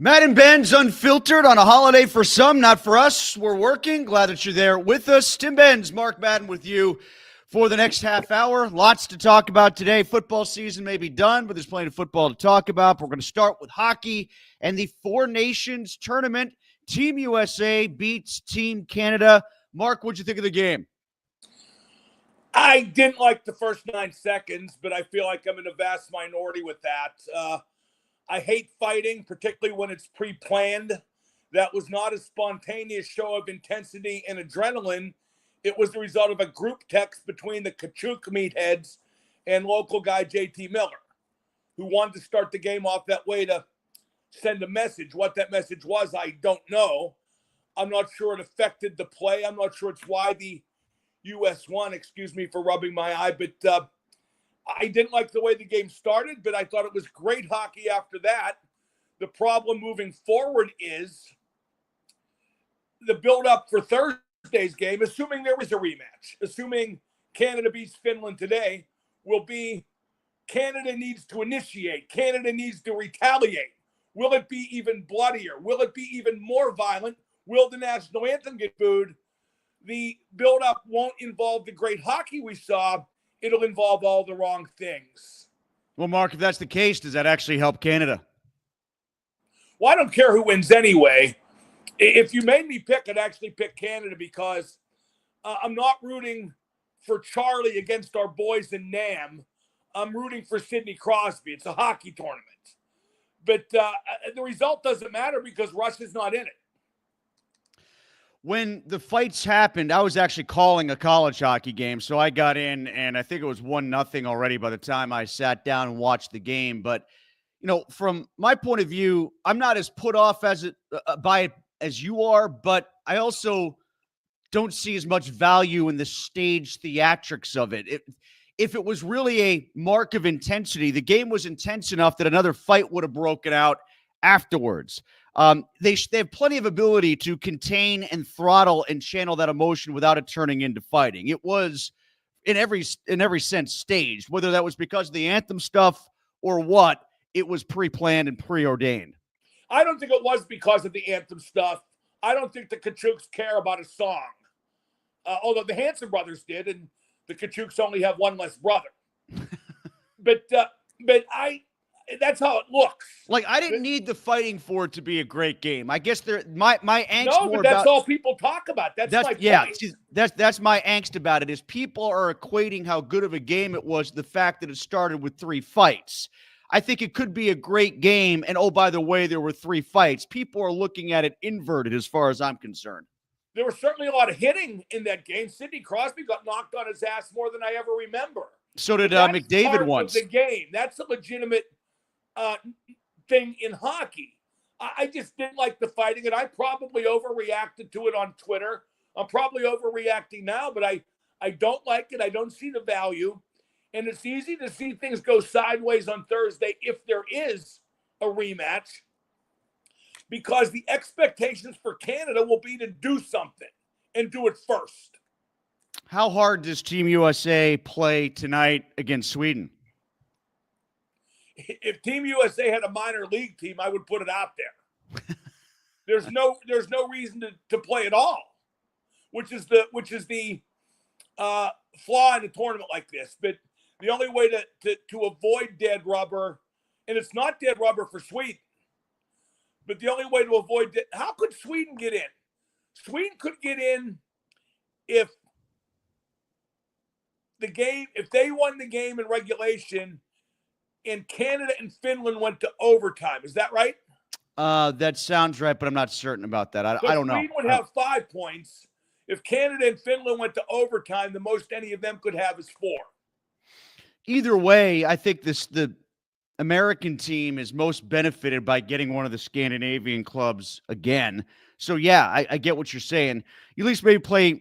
Madden and Benz Unfiltered on a holiday for some, not for us. We're working. Glad that you're there with us. Tim Benz, Mark Madden with you for the next half hour. Lots to talk about today. Football season may be done, but there's plenty of football to talk about. We're going to start with hockey and the Four Nations tournament. Team USA beats Team Canada. Mark, what'd you think of the game? I didn't like the first 9 seconds, but I feel like I'm in a vast minority with that. I hate fighting, particularly when it's pre-planned. That was not a spontaneous show of intensity and adrenaline. It was the result of a group text between the Kachuk meatheads and local guy JT Miller, who wanted to start the game off that way to send a message. What that message was, I don't know. I'm not sure it affected the play. I'm not sure it's why the U.S. won. Excuse me for rubbing my eye, but I didn't like the way the game started, but I thought it was great hockey after that. The problem moving forward is the build-up for Thursday's game, assuming there is a rematch, assuming Canada beats Finland today, will be Canada needs to initiate. Canada needs to retaliate. Will it be even bloodier? Will it be even more violent? Will the national anthem get booed? The build-up won't involve the great hockey we saw. It'll involve all the wrong things. Well, Mark, if that's the case, does that actually help Canada? Well, I don't care who wins anyway. If you made me pick, I'd actually pick Canada because I'm not rooting for Charlie against our boys in Nam. I'm rooting for Sidney Crosby. It's a hockey tournament. But the result doesn't matter because Russia's not in it. When the fights happened, I was actually calling a college hockey game, so I got in, and I think it was 1-0 already by the time I sat down and watched the game. But, you know, from my point of view, I'm not as put off by it as you are, but I also don't see as much value in the stage theatrics of it. If it was really a mark of intensity, the game was intense enough that another fight would have broken out afterwards. They have plenty of ability to contain and throttle and channel that emotion without it turning into fighting. It was in every sense staged, whether that was because of the anthem stuff or what. It was pre-planned and preordained. I don't think it was because of the anthem stuff. I don't think the Kachuks care about a song, although the Hanson brothers did, and the Kachuks only have one less brother. but that's how it looks. Like, I didn't need the fighting for it to be a great game. I guess my angst. No, but that's all people talk about. That's my point. See, that's my angst about it. Is people are equating how good of a game it was to the fact that it started with 3 fights. I think it could be a great game, and oh, by the way, there were 3 fights. People are looking at it inverted, as far as I'm concerned. There was certainly a lot of hitting in that game. Sidney Crosby got knocked on his ass more than I ever remember. So did McDavid once. The game. That's a legitimate thing in hockey. I just didn't like the fighting, and I probably overreacted to it on Twitter. I'm probably overreacting now, but I don't like it. I don't see the value. And it's easy to see things go sideways on Thursday if there is a rematch, because the expectations for Canada will be to do something and do it first. How hard does Team USA play tonight against Sweden? If Team USA had a minor league team, I would put it out there. There's no reason to play at all, which is the flaw in a tournament like this. But the only way to avoid dead rubber, and it's not dead rubber for Sweden, but the only way to avoid it, how could Sweden get in? Sweden could get in if they won the game in regulation and Canada and Finland went to overtime. Is that right? That sounds right, but I'm not certain about that. I don't know. Sweden would have 5 points. If Canada and Finland went to overtime, the most any of them could have is 4. Either way, I think the American team is most benefited by getting one of the Scandinavian clubs again. So, yeah, I get what you're saying. You at least maybe play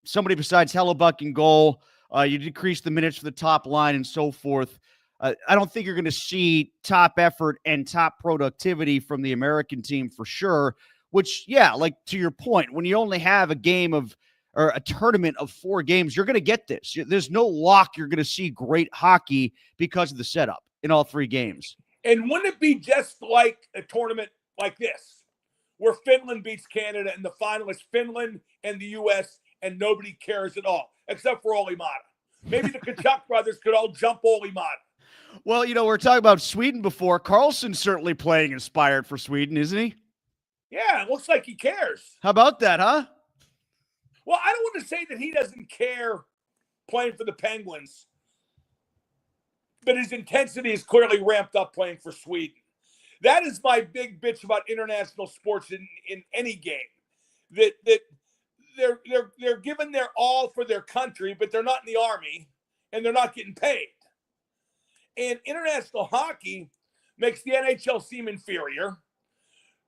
somebody besides Hellebuck in goal. You decrease the minutes for the top line and so forth. I don't think you're going to see top effort and top productivity from the American team for sure, which, yeah, like to your point, when you only have a game of or a tournament of 4 games, you're going to get this. There's no lock you're going to see great hockey because of the setup in all 3 games. And wouldn't it be just like a tournament like this, where Finland beats Canada in the final. It's Finland and the U.S., and nobody cares at all, except for Oli Mata. Maybe the Kachuk brothers could all jump Oli Mata. Well, we're talking about Sweden before. Carlson's certainly playing inspired for Sweden, isn't he? Yeah, it looks like he cares. How about that, huh? Well, I don't want to say that he doesn't care playing for the Penguins, but his intensity is clearly ramped up playing for Sweden. That is my big bitch about international sports in any game. That they're giving their all for their country, but they're not in the army and they're not getting paid. And international hockey makes the NHL seem inferior.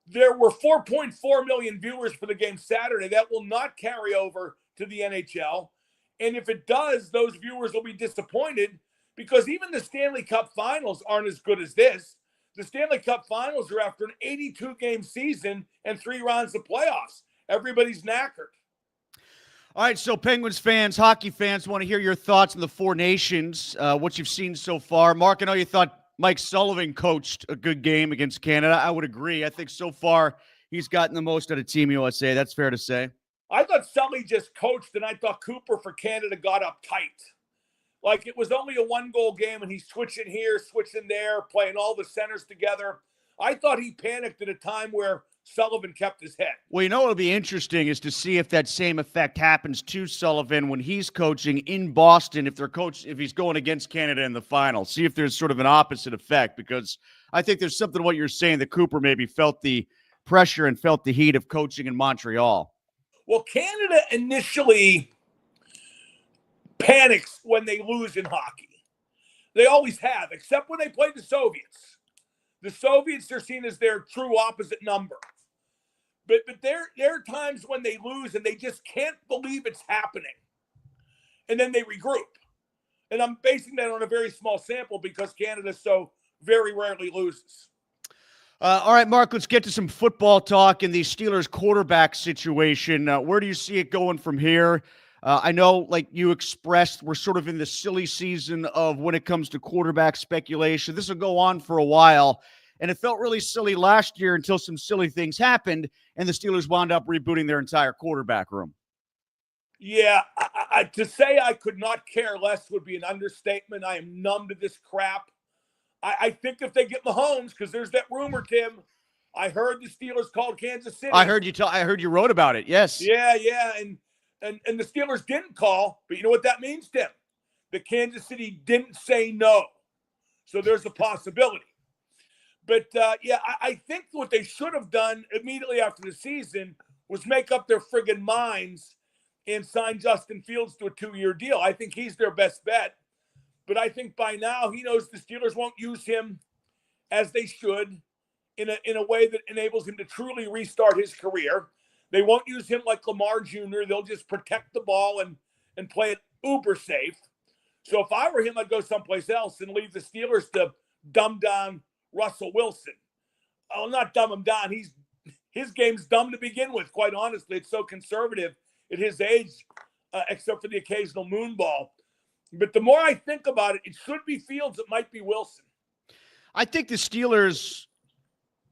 There were 4.4 million viewers for the game Saturday. That will not carry over to the NHL. And if it does, those viewers will be disappointed because even the Stanley Cup finals aren't as good as this. The Stanley Cup finals are after an 82-game season and 3 rounds of playoffs. Everybody's knackered. All right, so Penguins fans, hockey fans, want to hear your thoughts on the Four Nations, what you've seen so far. Mark, I know you thought Mike Sullivan coached a good game against Canada. I would agree. I think so far he's gotten the most out of Team USA. That's fair to say. I thought Sully just coached, and I thought Cooper for Canada got up tight. Like it was only a 1-goal game, and he's switching here, switching there, playing all the centers together. I thought he panicked at a time where Sullivan kept his head. Well, what'll be interesting is to see if that same effect happens to Sullivan when he's coaching in Boston, if he's going against Canada in the final. See if there's sort of an opposite effect, because I think there's something to what you're saying that Cooper maybe felt the pressure and felt the heat of coaching in Montreal. Well, Canada initially panics when they lose in hockey. They always have, except when they played the Soviets. The Soviets are seen as their true opposite number. But there are times when they lose and they just can't believe it's happening. And then they regroup. And I'm basing that on a very small sample because Canada so very rarely loses. All right, Mark, let's get to some football talk in the Steelers quarterback situation. Where do you see it going from here? I know, like you expressed, we're sort of in the silly season of when it comes to quarterback speculation. This will go on for a while, and it felt really silly last year until some silly things happened, and the Steelers wound up rebooting their entire quarterback room. Yeah, to say I could not care less would be an understatement. I am numb to this crap. I think if they get Mahomes, because there's that rumor, Tim. I heard the Steelers called Kansas City. I heard you wrote about it. Yes. Yeah, and the Steelers didn't call, but you know what that means, Tim? The Kansas City didn't say no, so there's a possibility. But I think what they should have done immediately after the season was make up their friggin' minds and sign Justin Fields to a 2-year deal. I think he's their best bet. But I think by now he knows the Steelers won't use him as they should in a way that enables him to truly restart his career. They won't use him like Lamar Jr. They'll just protect the ball and play it uber safe. So if I were him, I'd go someplace else and leave the Steelers to dumb down Russell Wilson. I'll not dumb him down. His game's dumb to begin with, quite honestly. It's so conservative at his age, except for the occasional moon ball. But the more I think about it, it should be Fields. It might be Wilson. I think the Steelers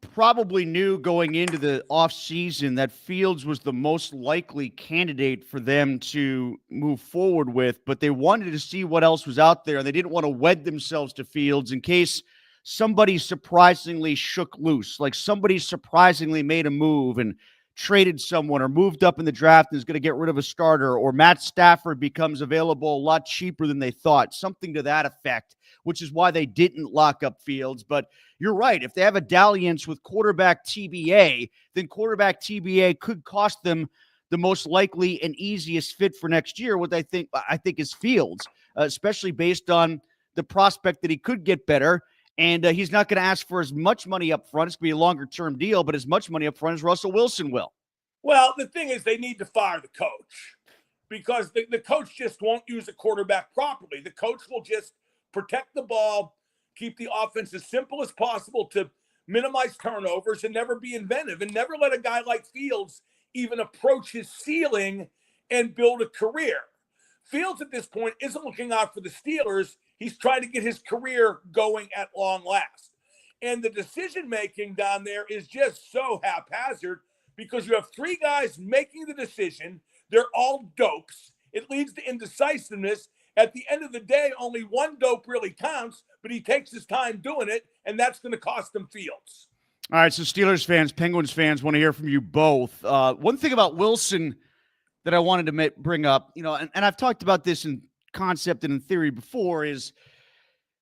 probably knew going into the offseason that Fields was the most likely candidate for them to move forward with, but they wanted to see what else was out there. They didn't want to wed themselves to Fields in case somebody surprisingly shook loose, like somebody surprisingly made a move and traded someone or moved up in the draft and is going to get rid of a starter, or Matt Stafford becomes available a lot cheaper than they thought, something to that effect, which is why they didn't lock up Fields. But you're right. If they have a dalliance with quarterback TBA, then quarterback TBA could cost them the most likely and easiest fit for next year, what I think is Fields, especially based on the prospect that he could get better. And he's not going to ask for as much money up front. It's going to be a longer-term deal, but as much money up front as Russell Wilson will. Well, the thing is they need to fire the coach because the coach just won't use a quarterback properly. The coach will just protect the ball, keep the offense as simple as possible to minimize turnovers and never be inventive and never let a guy like Fields even approach his ceiling and build a career. Fields at this point isn't looking out for the Steelers. He's trying to get his career going at long last. And the decision-making down there is just so haphazard because you have three guys making the decision. They're all dopes. It leads to indecisiveness. At the end of the day, only one dope really counts, but he takes his time doing it, and that's going to cost him Fields. All right, so Steelers fans, Penguins fans want to hear from you both. One thing about Wilson that I wanted to bring up, and I've talked about this in concept and in theory before, is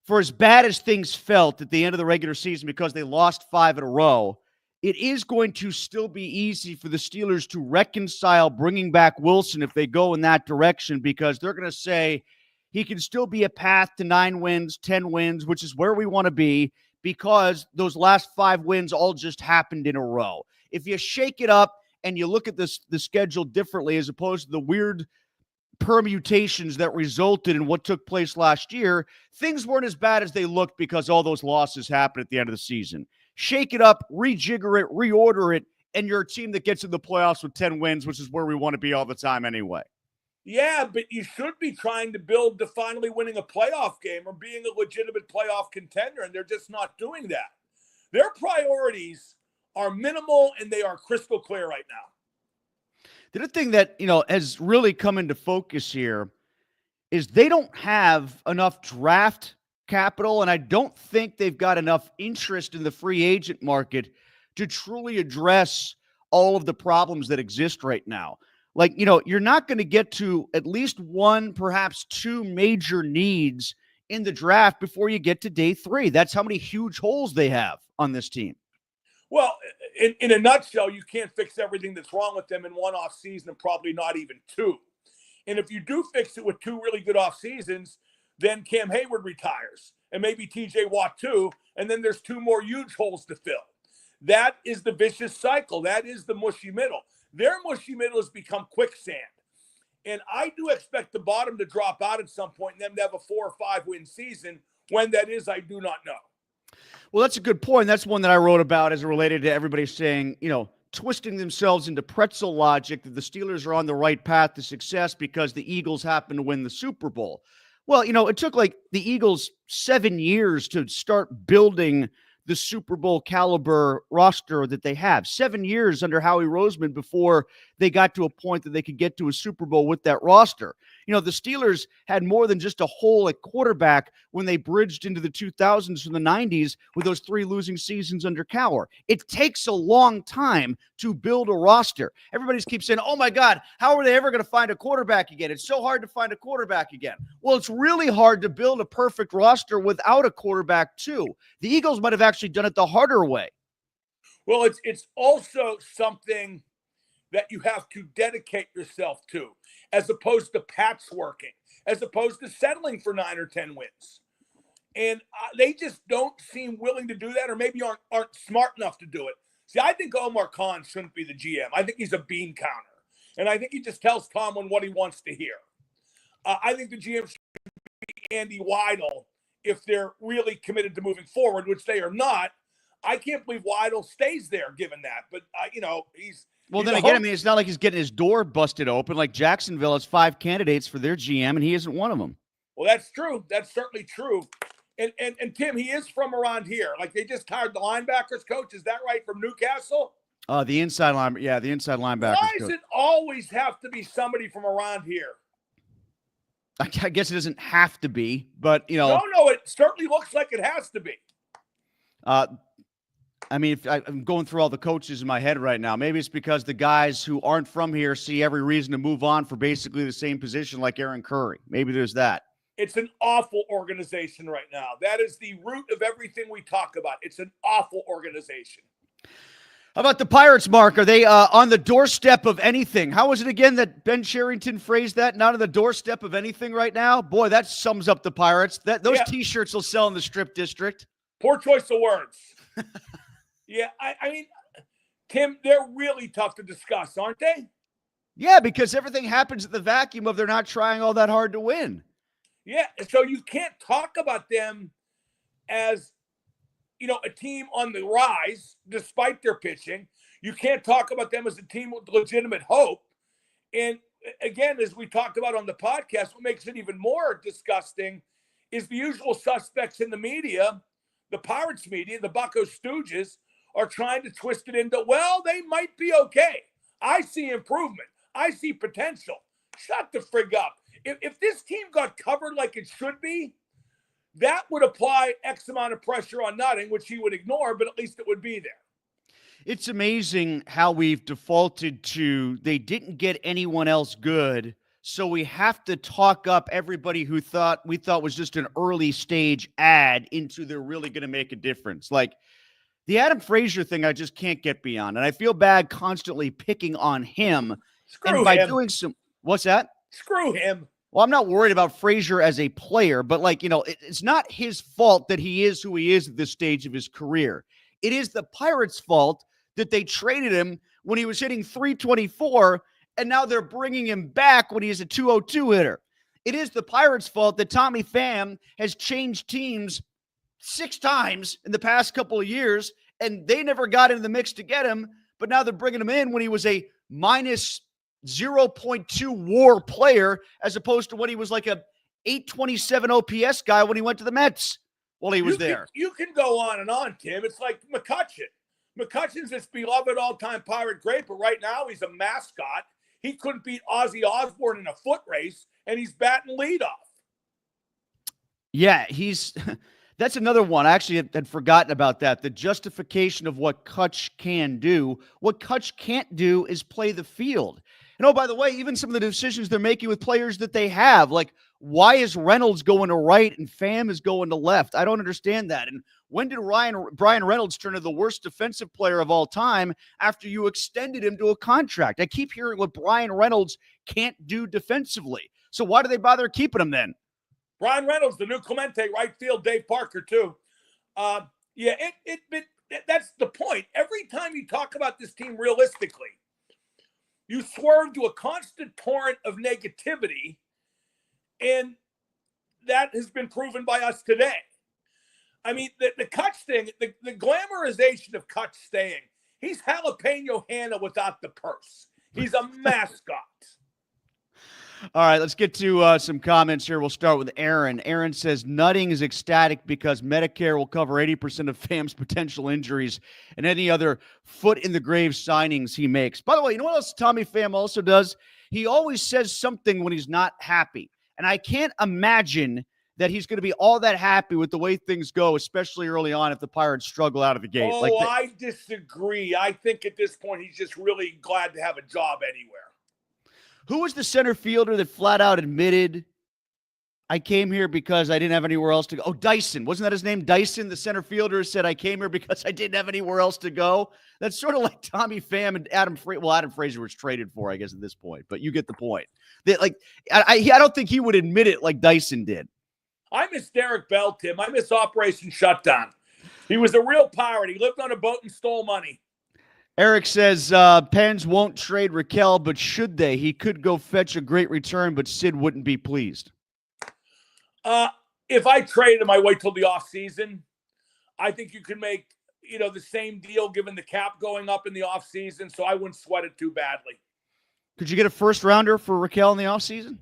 for as bad as things felt at the end of the regular season because they lost 5 in a row, it is going to still be easy for the Steelers to reconcile bringing back Wilson if they go in that direction, because they're going to say he can still be a path to 9 wins, 10 wins, which is where we want to be, because those last 5 wins all just happened in a row. If you shake it up and you look at the schedule differently as opposed to the weird permutations that resulted in what took place last year, things weren't as bad as they looked because all those losses happened at the end of the season. Shake it up, rejigger it, reorder it, and you're a team that gets in the playoffs with 10 wins, which is where we want to be all the time anyway. Yeah, but you should be trying to build to finally winning a playoff game or being a legitimate playoff contender, and they're just not doing that. Their priorities are minimal, and they are crystal clear right now. The other thing that, has really come into focus here is they don't have enough draft capital, and I don't think they've got enough interest in the free agent market to truly address all of the problems that exist right now. Like, you're not going to get to at least one, perhaps 2 major needs in the draft before you get to day 3. That's how many huge holes they have on this team. Well, in a nutshell, you can't fix everything that's wrong with them in one off season, and probably not even 2. And if you do fix it with 2 really good off seasons, then Cam Hayward retires and maybe TJ Watt too. And then there's 2 more huge holes to fill. That is the vicious cycle. That is the mushy middle. Their mushy middle has become quicksand. And I do expect the bottom to drop out at some point and them to have a 4 or 5 win season. When that is, I do not know. Well, that's a good point. That's one that I wrote about as it related to everybody saying, twisting themselves into pretzel logic that the Steelers are on the right path to success because the Eagles happen to win the Super Bowl. Well, it took like the Eagles 7 years to start building the Super Bowl caliber roster that they have. 7 years under Howie Roseman before they got to a point that they could get to a Super Bowl with that roster. The Steelers had more than just a hole at quarterback when they bridged into the 2000s from the 90s with those 3 losing seasons under Cowher. It takes a long time to build a roster. Everybody keeps saying, oh my God, how are they ever going to find a quarterback again? It's so hard to find a quarterback again. Well, it's really hard to build a perfect roster without a quarterback too. The Eagles might have actually done it the harder way. Well, it's also something that you have to dedicate yourself to, as opposed to patchworking, as opposed to settling for 9 or 10 wins. And they just don't seem willing to do that, or maybe aren't smart enough to do it. See, I think Omar Khan shouldn't be the GM. I think he's a bean counter. And I think he just tells Tomlin what he wants to hear. I think the GM should be Andy Weidel if they're really committed to moving forward, which they are not. I can't believe Weidel stays there given that. But, he's – well, then again, it's not like he's getting his door busted open. Like Jacksonville has 5 candidates for their GM, and he isn't one of them. Well, that's true. That's certainly true. And Tim, he is from around here. Like, they just hired the linebackers coach. Is that right, from Newcastle? The inside linebackers. Why does it always have to be somebody from around here? I guess it doesn't have to be, but, No, it certainly looks like it has to be. If I'm going through all the coaches in my head right now. Maybe it's because the guys who aren't from here see every reason to move on for basically the same position like Aaron Curry. Maybe there's that. It's an awful organization right now. That is the root of everything we talk about. It's an awful organization. How about the Pirates, Mark? Are they on the doorstep of anything? How was it again that Ben Cherington phrased that? Not on the doorstep of anything right now? Boy, that sums up the Pirates. Those T-shirts will sell in the Strip District. Poor choice of words. Yeah, I mean, Tim, they're really tough to discuss, aren't they? Yeah, because everything happens at the vacuum of they're not trying all that hard to win. Yeah, so you can't talk about them as, a team on the rise despite their pitching. You can't talk about them as a team with legitimate hope. And again, as we talked about on the podcast, what makes it even more disgusting is the usual suspects in the media the Pirates media, the Bucco Stooges, are trying to twist it into, well, they might be okay. I see improvement. I see potential. Shut the frig up. If this team got covered like it should be, that would apply X amount of pressure on Nutting, which he would ignore, but at least it would be there. It's amazing how we've defaulted to they didn't get anyone else good, so we have to talk up everybody who we thought was just an early stage ad into they're really going to make a difference. Like the Adam Frazier thing, I just can't get beyond, and I feel bad constantly picking on him. Screw him. Doing some, what's that? Screw him. Well, I'm not worried about Frazier as a player, but it's not his fault that he is who he is at this stage of his career. It is the Pirates' fault that they traded him when he was hitting .324, and now they're bringing him back when he's a .202 hitter. It is the Pirates' fault that Tommy Pham has changed teams 6 times in the past couple of years, and they never got into the mix to get him, but now they're bringing him in when he was a minus 0.2 WAR player, as opposed to when he was like a 827 OPS guy when he went to the Mets while he was there. You can go on and on, Tim. It's like McCutchen. McCutchen's this beloved all-time Pirate great, but right now he's a mascot. He couldn't beat Ozzy Osbourne in a foot race, and he's batting leadoff. Yeah, that's another one. I actually had forgotten about that. The justification of what Kutch can do. What Kutch can't do is play the field. And oh, by the way, even some of the decisions they're making with players that they have, like why is Reynolds going to right and Pham is going to left? I don't understand that. And when did Brian Reynolds turn into the worst defensive player of all time after you extended him to a contract? I keep hearing what Brian Reynolds can't do defensively. So why do they bother keeping him then? Brian Reynolds, the new Clemente, right field, Dave Parker too. That's the point. Every time you talk about this team realistically, you swerve to a constant torrent of negativity, and that has been proven by us today. I mean, the Kutch thing, the glamorization of Kutch staying, he's Jalapeno Hannah without the purse. He's a mascot. All right, let's get to some comments here. We'll start with Aaron. Aaron says, Nutting is ecstatic because Medicare will cover 80% of Pham's potential injuries and any other foot-in-the-grave signings he makes. By the way, you know what else Tommy Pham also does? He always says something when he's not happy. And I can't imagine that he's going to be all that happy with the way things go, especially early on if the Pirates struggle out of the gate. I disagree. I think at this point he's just really glad to have a job anywhere. Who was the center fielder that flat out admitted, I came here because I didn't have anywhere else to go? Oh, Dyson. Wasn't that his name? Dyson, the center fielder, said, I came here because I didn't have anywhere else to go. That's sort of like Tommy Pham and Adam Frazier. Well, Adam Frazier was traded for, I guess, at this point. But you get the point. I don't think he would admit it like Dyson did. I miss Derek Bell, Tim. I miss Operation Shutdown. He was a real pirate. He lived on a boat and stole money. Eric says Pens won't trade Raquel, but should they? He could go fetch a great return, but Sid wouldn't be pleased. If I traded him, I wait till the offseason. I think you can make, the same deal given the cap going up in the offseason, so I wouldn't sweat it too badly. Could you get a first rounder for Raquel in the offseason?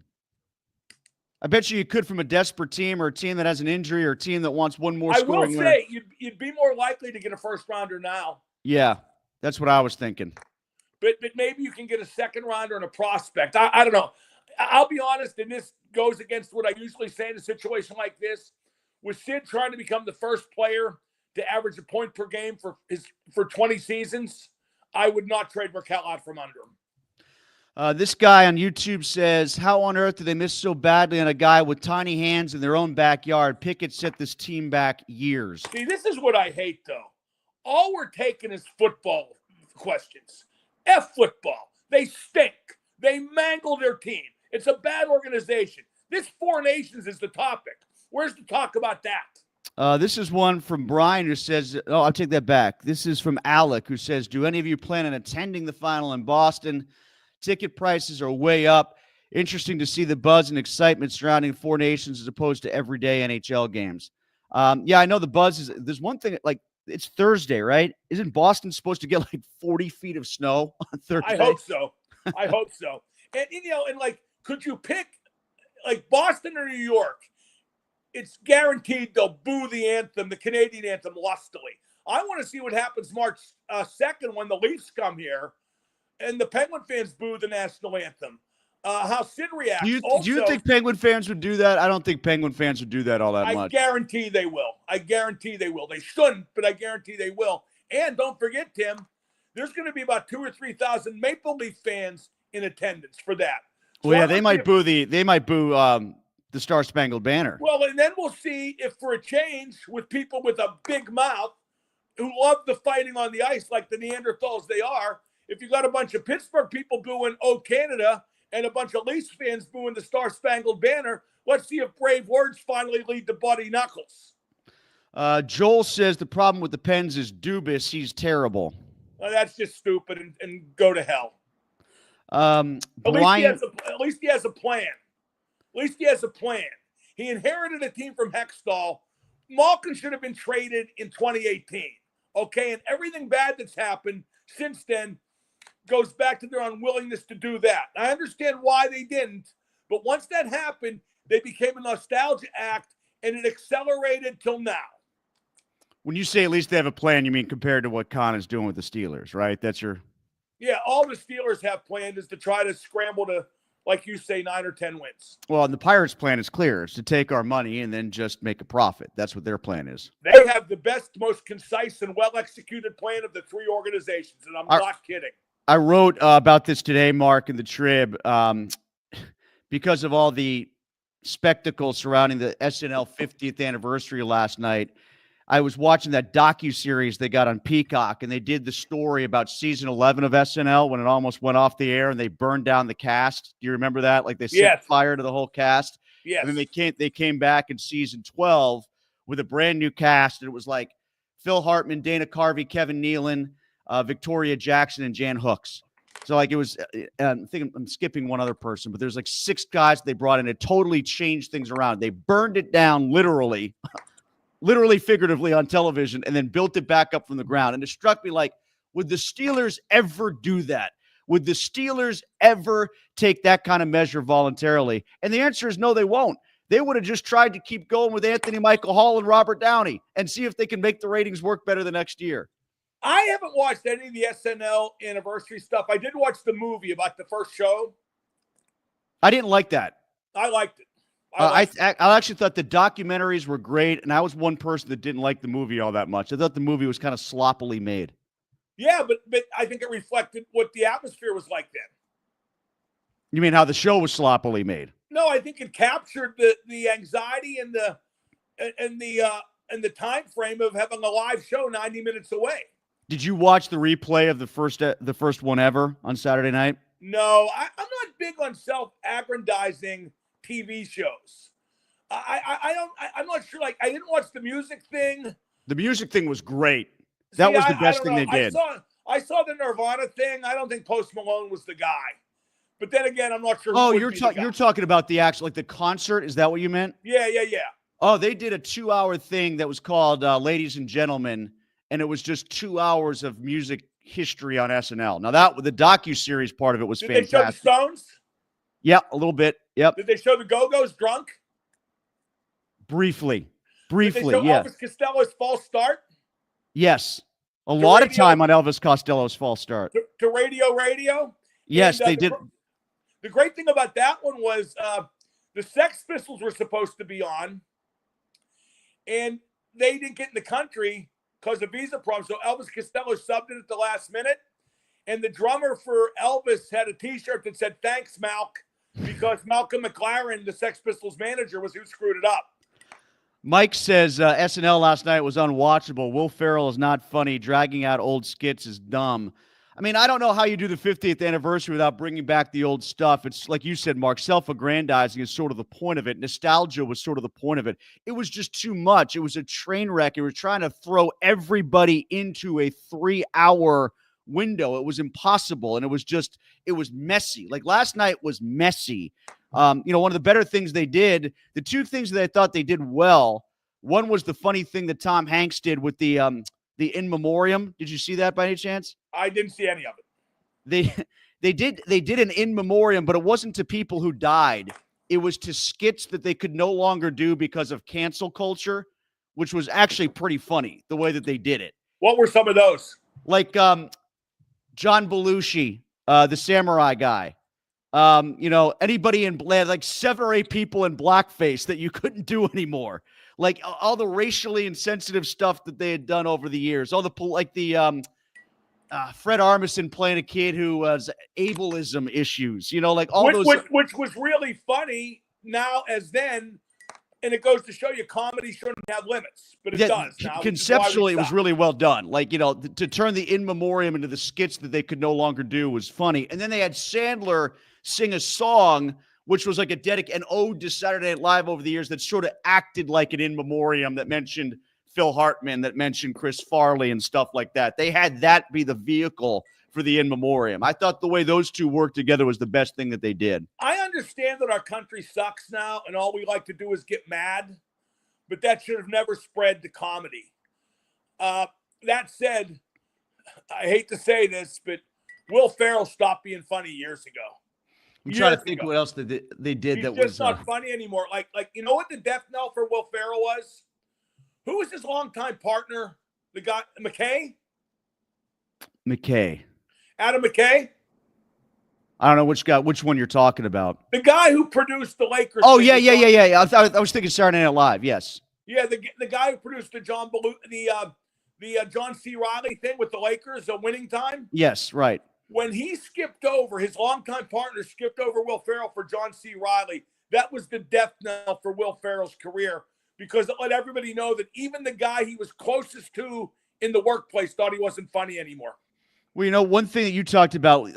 I bet you could from a desperate team or a team that has an injury or a team that wants one more scoring. I will say, you'd be more likely to get a first rounder now. Yeah. That's what I was thinking. But maybe you can get a second rounder and a prospect. I don't know. I'll be honest, and this goes against what I usually say in a situation like this. With Sid trying to become the first player to average a point per game for 20 seasons, I would not trade Raquel out from under him. This guy on YouTube says, how on earth do they miss so badly on a guy with tiny hands in their own backyard? Pickett set this team back years. See, this is what I hate, though. All we're taking is football questions. F football. They stink. They mangle their team. It's a bad organization. This Four Nations is the topic. Where's the talk about that? This is one from Brian who says, I'll take that back. This is from Alec who says, do any of you plan on attending the final in Boston? Ticket prices are way up. Interesting to see the buzz and excitement surrounding Four Nations as opposed to everyday NHL games. Yeah, I know the buzz is, there's one thing it's Thursday, right? Isn't Boston supposed to get 40 feet of snow on Thursday? I hope so. And could you pick Boston or New York? it's guaranteed they'll boo the anthem, the Canadian anthem, lustily. I want to see what happens March 2nd when the Leafs come here and the Penguin fans boo the national anthem. How Sid reacts. Do you think Penguin fans would do that? I don't think Penguin fans would do that all that much. I guarantee they will. They shouldn't, but I guarantee they will. And don't forget, Tim, there's going to be about 2,000 or 3,000 Maple Leaf fans in attendance for that. So well, yeah, they might boo the Star Spangled Banner. Well, and then we'll see if, for a change, with people with a big mouth who love the fighting on the ice like the Neanderthals they are, if you got a bunch of Pittsburgh people booing "Oh Canada" and a bunch of Leafs fans booing the Star Spangled Banner, let's see if brave words finally lead to bloody knuckles. Joel says the problem with the Pens is Dubas. He's terrible. Well, that's just stupid and go to hell. At least he has a plan. At least he has a plan. He inherited a team from Hextall. Malkin should have been traded in 2018. Okay, and everything bad that's happened since then goes back to their unwillingness to do that. I understand why they didn't, but once that happened, they became a nostalgia act, and it accelerated till now. When you say at least they have a plan, you mean compared to what Con is doing with the Steelers, right? That's your... Yeah, all the Steelers have planned is to try to scramble to, like you say, 9 or 10 wins. Well, and the Pirates' plan is clear. It's to take our money and then just make a profit. That's what their plan is. They have the best, most concise, and well-executed plan of the three organizations, and I'm not kidding. I wrote about this today, Mark, in the Trib, because of all the spectacle surrounding the SNL 50th anniversary last night. I was watching that docuseries they got on Peacock, and they did the story about season 11 of SNL when it almost went off the air and they burned down the cast. Do you remember that? Like they set fire to the whole cast. Yes. And then they came back in season 12 with a brand new cast, and it was like Phil Hartman, Dana Carvey, Kevin Nealon, Victoria Jackson, and Jan Hooks. So like it was, I think I'm skipping one other person, but there's like 6 guys they brought in. It totally changed things around. They burned it down literally, figuratively on television, and then built it back up from the ground. And it struck me like, would the Steelers ever do that? Would the Steelers ever take that kind of measure voluntarily? And the answer is no, they won't. They would have just tried to keep going with Anthony Michael Hall and Robert Downey and see if they can make the ratings work better the next year. I haven't watched any of the SNL anniversary stuff. I did watch the movie about the first show. I didn't like that. I liked it. I actually thought the documentaries were great, and I was one person that didn't like the movie all that much. I thought the movie was kind of sloppily made. Yeah, but I think it reflected what the atmosphere was like then. You mean how the show was sloppily made? No, I think it captured the anxiety and the time frame of having a live show 90 minutes away. Did you watch the replay of the first one ever on Saturday night? No, I'm not big on self-aggrandizing TV shows. I'm not sure. Like, I didn't watch the music thing. The music thing was great. That was the best thing they did. I saw the Nirvana thing. I don't think Post Malone was the guy. But then again, I'm not sure. Oh, you're talking about the actual, like the concert. Is that what you meant? Yeah. Oh, they did a 2-hour thing that was called Ladies and Gentlemen, and it was just 2 hours of music history on SNL. Now the docuseries part of it was fantastic. Did they show the Stones? Yeah, a little bit. Yep. Did they show the Go-Go's drunk? Briefly. Did they show Elvis Costello's false start? Yes. A lot of time on Elvis Costello's false start. To Radio? Yes, they did. The great thing about that one was the Sex Pistols were supposed to be on, and they didn't get in the country because of visa problems. So Elvis Costello subbed it at the last minute, and the drummer for Elvis had a T-shirt that said "Thanks, Malk," because Malcolm McLaren, the Sex Pistols manager, was who screwed it up. Mike says SNL last night was unwatchable. Will Ferrell is not funny. Dragging out old skits is dumb. I mean, I don't know how you do the 50th anniversary without bringing back the old stuff. It's like you said, Mark, self-aggrandizing is sort of the point of it. Nostalgia was sort of the point of it. It was just too much. It was a train wreck. It was trying to throw everybody into a 3-hour window. It was impossible, and it was messy. Like last night was messy. One of the better things they did, the two things that I thought they did well, one was the funny thing that Tom Hanks did with the in memoriam. Did you see that by any chance? I didn't see any of it. They did an in memoriam, but it wasn't to people who died. it was to skits that they could no longer do because of cancel culture, which was actually pretty funny the way that they did it. What were some of those? Like John Belushi, the samurai guy. Anybody in like 7 or 8 people in blackface that you couldn't do anymore. Like all the racially insensitive stuff that they had done over the years. All the Fred Armisen playing a kid who was ableism issues, like all those. Which was really funny now as then, and it goes to show you comedy shouldn't have limits, but it does now. Conceptually, it was really well done. Like, to turn the in memoriam into the skits that they could no longer do was funny. And then they had Sandler sing a song, which was like an ode to Saturday Night Live over the years that sort of acted like an in memoriam that mentioned Phil Hartman, that mentioned Chris Farley and stuff like that. They had that be the vehicle for the in memoriam. I thought the way those two worked together was the best thing that they did. I understand that our country sucks now and all we like to do is get mad, but that should have never spread to comedy. That said, I hate to say this, but Will Ferrell stopped being funny years ago. I'm trying to think what else they did. He's just not funny anymore. Like you know what the death knell for Will Ferrell was? Who was his longtime partner? The guy McKay? Adam McKay? I don't know which one you're talking about. The guy who produced the Lakers. Oh, yeah. I was thinking Saturday Night Live, yes. Yeah, the guy who produced the John C. Reilly thing with the Lakers, a winning time. Yes, right. When he skipped over, his longtime partner skipped over Will Ferrell for John C. Reilly. That was the death knell for Will Ferrell's career, because it let everybody know that even the guy he was closest to in the workplace thought he wasn't funny anymore. Well, one thing that you talked about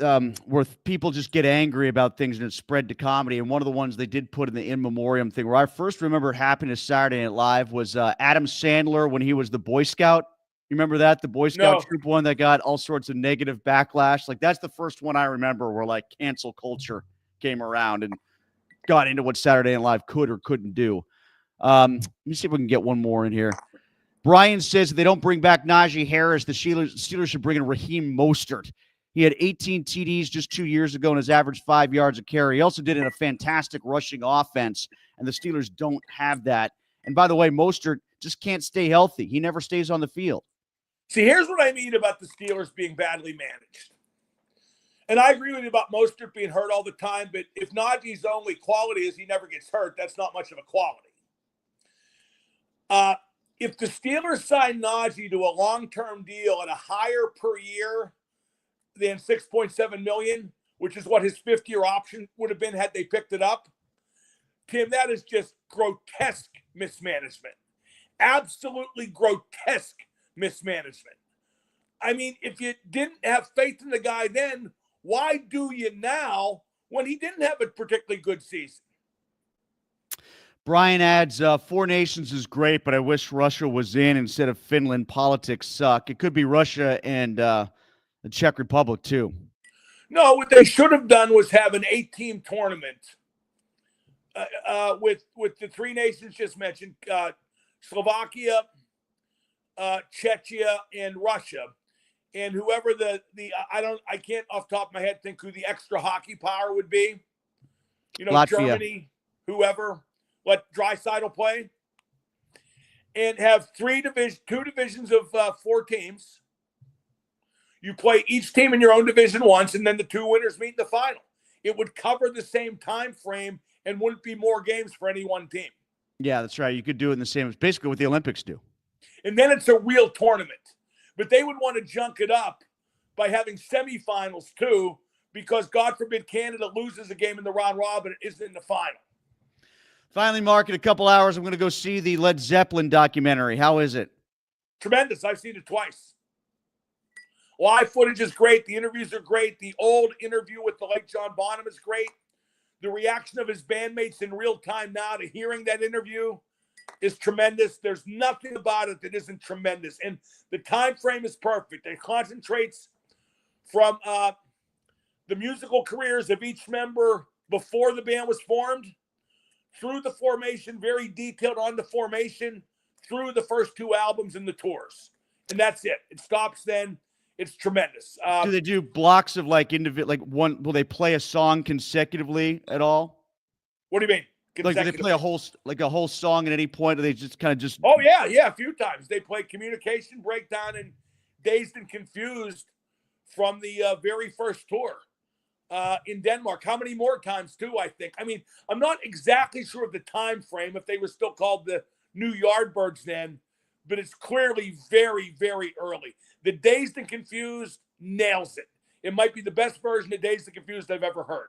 where people just get angry about things and it spread to comedy, and one of the ones they did put in the in memoriam thing where I first remember it happening to Saturday Night Live was Adam Sandler when he was the Boy Scout. You remember that? The Boy Scout troop one that got all sorts of negative backlash. Like, that's the first one I remember where, like, cancel culture came around and got into what Saturday Night Live could or couldn't do. Let me see if we can get one more in here. Brian says if they don't bring back Najee Harris, the Steelers should bring in Raheem Mostert. He had 18 TDs just 2 years ago and has averaged 5 yards a carry. He also did in a fantastic rushing offense, and the Steelers don't have that. And by the way, Mostert just can't stay healthy. He never stays on the field. See, here's what I mean about the Steelers being badly managed. And I agree with you about Mostert being hurt all the time, but if Najee's only quality is he never gets hurt, that's not much of a quality. If the Steelers sign Najee to a long-term deal at a higher per year than $6.7 million, which is what his fifth-year option would have been had they picked it up, Tim, that is just grotesque mismanagement. Absolutely grotesque mismanagement. I mean, if you didn't have faith in the guy then, why do you now when he didn't have a particularly good season? Brian adds, Four Nations is great, but I wish Russia was in instead of Finland. Politics suck. It could be Russia and the Czech Republic, too. No, what they should have done was have an 8-team tournament with the three nations just mentioned, Slovakia, Czechia, and Russia. And whoever I can't off the top of my head think who the extra hockey power would be. Latvia. Germany, whoever. Let Draisaitl play, and have two divisions of 4 teams. You play each team in your own division once, and then the 2 winners meet in the final. It would cover the same time frame and wouldn't be more games for any one team. Yeah, that's right. You could do it in the same, basically what the Olympics do. And then it's a real tournament. But they would want to junk it up by having semifinals too, because God forbid Canada loses a game in the round robin and isn't in the final. Finally, Mark, in a couple hours, I'm going to go see the Led Zeppelin documentary. How is it? Tremendous. I've seen it twice. Live footage is great. The interviews are great. The old interview with the late John Bonham is great. The reaction of his bandmates in real time now to hearing that interview is tremendous. There's nothing about it that isn't tremendous. And the time frame is perfect. It concentrates from the musical careers of each member before the band was formed, through the formation, very detailed on the formation, through the first 2 albums and the tours. And that's it. It stops then. It's tremendous. Do they do blocks of like individual, like one, will they play a song consecutively at all? What do you mean? Like, do they play a whole song at any point? Or they just kind of just? Oh yeah, a few times they play Communication Breakdown and Dazed and Confused from the very first tour in Denmark. How many more times too? I think. I mean, I'm not exactly sure of the time frame if they were still called the New Yardbirds then, but it's clearly very, very early. The Dazed and Confused nails it. It might be the best version of Dazed and Confused I've ever heard.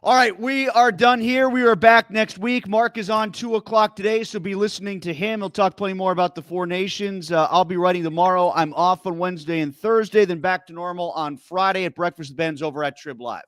All right, we are done here. We are back next week. Mark is on 2:00 today, so be listening to him. He'll talk plenty more about the Four Nations. I'll be writing tomorrow. I'm off on Wednesday and Thursday, then back to normal on Friday at Breakfast with Benz over at Trib Live.